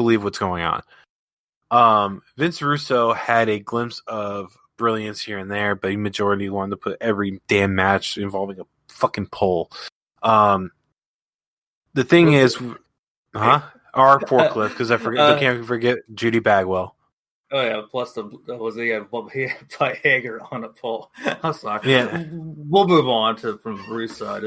believe what's going on. Vince Russo had a glimpse of brilliance here and there, but the majority wanted to put every damn match involving a fucking pole. The thing is, or forklift, because I can't forget Judy Bagwell. Oh yeah, plus he had Hager on a pole. I'm sorry. Yeah, we'll move on from Russo.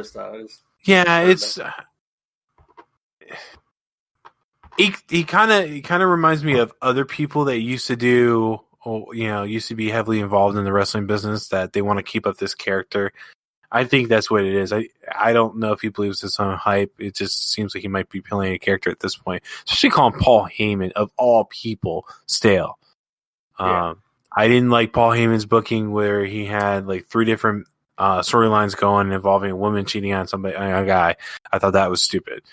He kind of reminds me of other people that used to be heavily involved in the wrestling business that they want to keep up this character. I think that's what it is. I don't know if he believes his own hype. It just seems like he might be playing a character at this point. Especially calling Paul Heyman, of all people, stale. Yeah. I didn't like Paul Heyman's booking where he had like 3 different storylines going involving a woman cheating on a guy. I thought that was stupid.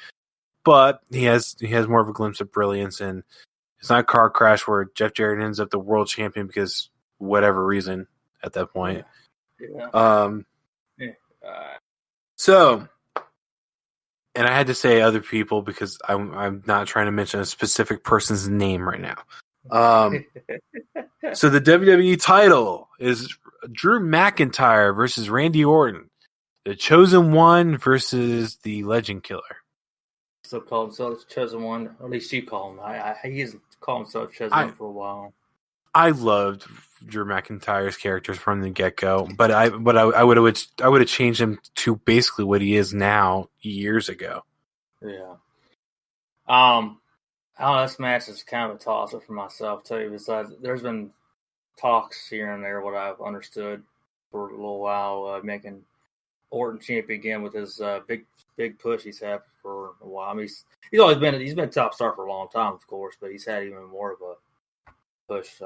But he has more of a glimpse of brilliance, and it's not a car crash where Jeff Jarrett ends up the world champion because whatever reason at that point. Yeah. So, and I had to say other people because I'm not trying to mention a specific person's name right now. So the WWE title is Drew McIntyre versus Randy Orton, the Chosen One versus the Legend Killer. So call himself Chosen One. At least you call him. He used to call himself Chosen One for a while. I loved Drew McIntyre's characters from the get-go, but I would have changed him to basically what he is now years ago. Yeah. This match is kind of a toss-up for myself too. Besides, there's been talks here and there, what I've understood for a little while, making Orton champion again with his big push he's had for a while. I mean, he's been top star for a long time, of course, but he's had even more of a push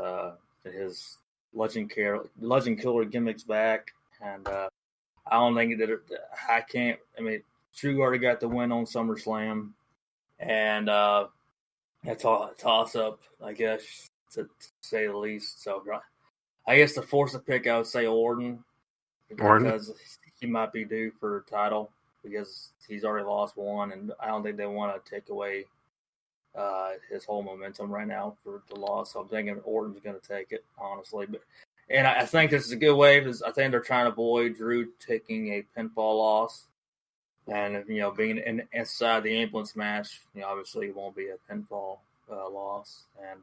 his Legend Killer gimmicks back, and I don't think that I can't. I mean, Drew already got the win on SummerSlam, and that's all a toss up, I guess, to say the least. So, I guess to force a pick, I would say Orton because he might be due for a title because he's already lost one, and I don't think they want to take away his whole momentum right now for the loss. So I'm thinking Orton's going to take it, honestly. And I think this is a good way because I think they're trying to avoid Drew taking a pinfall loss. And, being inside the ambulance match, obviously it won't be a pinfall loss. And,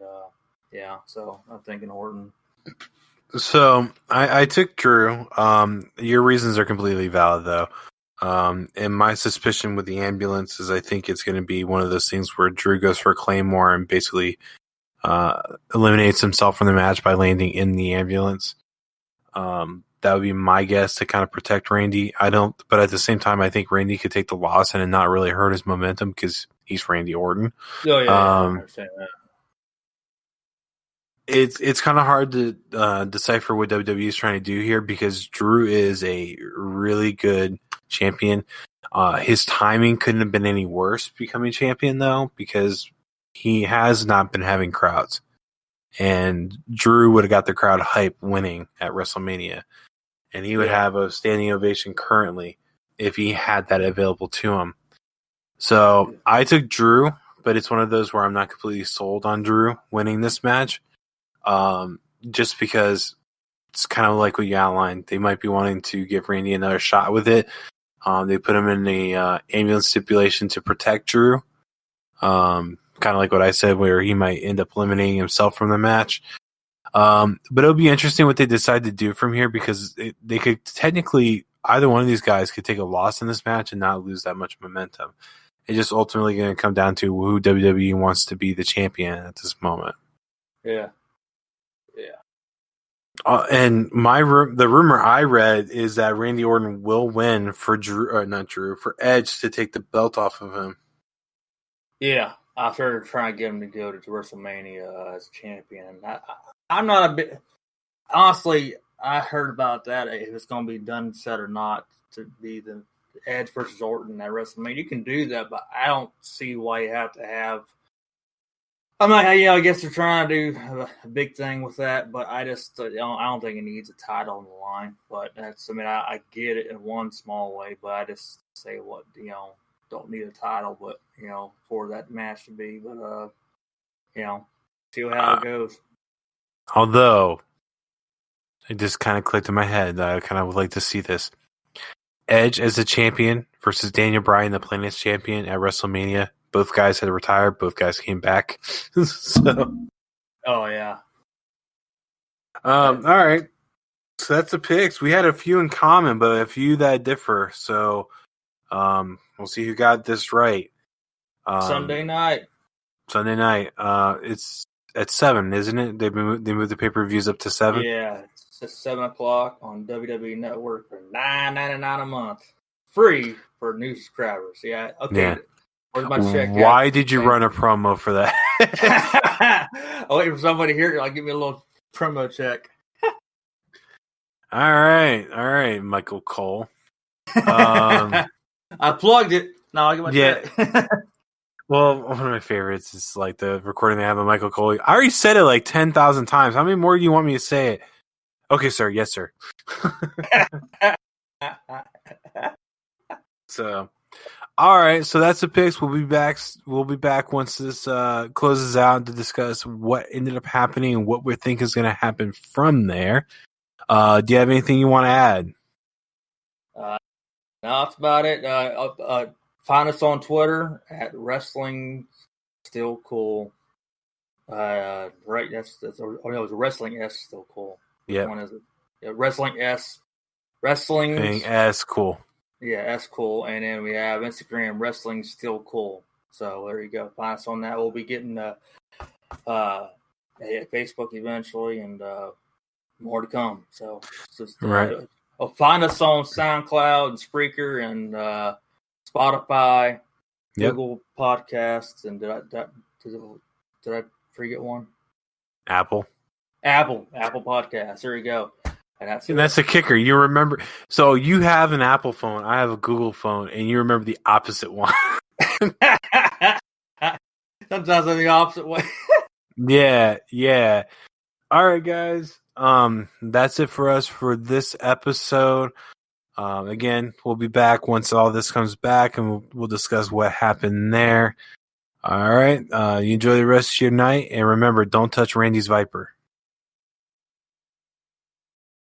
so I'm thinking Orton. So I took Drew. Your reasons are completely valid, though. And my suspicion with the ambulance is I think it's going to be one of those things where Drew goes for a Claymore and basically eliminates himself from the match by landing in the ambulance. That would be my guess to kind of protect Randy. But at the same time, I think Randy could take the loss and it not really hurt his momentum because he's Randy Orton. Oh, yeah, I understand that. It's kind of hard to decipher what WWE is trying to do here because Drew is a really good champion. His timing couldn't have been any worse becoming champion, though, because he has not been having crowds. And Drew would have got the crowd hype winning at WrestleMania. And he would have a standing ovation currently if he had that available to him. So I took Drew, but it's one of those where I'm not completely sold on Drew winning this match. Just because it's kind of like what you outlined. They might be wanting to give Randy another shot with it. They put him in the ambulance stipulation to protect Drew. Kind of like what I said, where he might end up eliminating himself from the match. But it'll be interesting what they decide to do from here because they could technically, either one of these guys could take a loss in this match and not lose that much momentum. It's just ultimately going to come down to who WWE wants to be the champion at this moment. Yeah. And the rumor I read is that Randy Orton will win for for Edge to take the belt off of him. Yeah, after trying to get him to go to WrestleMania as champion. I'm not a bit. Honestly, I heard about that. If it's going to be done, said or not, to be the Edge versus Orton at WrestleMania, you can do that, but I don't see why you have to have. I'm like, I guess they're trying to do a big thing with that, but I just I don't think it needs a title on the line. But I get it in one small way, but I just say don't need a title, but for that match to be. But see how it goes. Although, it just kind of clicked in my head that I kind of would like to see this. Edge as the champion versus Daniel Bryan, the Planet's champion at WrestleMania. Both guys had retired. Both guys came back. So, oh, yeah. All right. So that's the picks. We had a few in common, but a few that differ. So we'll see who got this right. Sunday night. It's at 7, isn't it? They moved the pay-per-views up to 7. Yeah, it's 7 o'clock on WWE Network for $9.99 a month, free for new subscribers. Yeah, okay. Yeah. Where's my check? Why did you run a promo for that? I'm waiting for somebody here to give me a little promo check. All right, Michael Cole. I plugged it. Now I get my check. Well, one of my favorites is like the recording they have of Michael Cole. I already said it like 10,000 times. How many more do you want me to say it? Okay, sir. Yes, sir. So, all right. So that's the picks. We'll be back. We'll be back once this closes out to discuss what ended up happening and what we think is going to happen from there. Do you have anything you want to add? No, that's about it. Find us on Twitter at Wrestling Still Cool. Right, that's it was Wrestling S Still Cool. Yeah. One is it? Yeah, Wrestling S. Wrestling S Cool. Yeah, S Cool. And then we have Instagram Wrestling Still Cool. So there you go. Find us on that. We'll be getting Facebook eventually, and more to come. So just right. Find us on SoundCloud and Spreaker and Spotify, Google Podcasts, and did I forget one? Apple Podcasts. There you go. And that's the kicker. You remember. So you have an Apple phone. I have a Google phone, and you remember the opposite one. Sometimes I'm the opposite way. Yeah. All right, guys. That's it for us for this episode. Again, we'll be back once all this comes back, and we'll discuss what happened there. All right. You enjoy the rest of your night, and remember, don't touch Randy's Viper.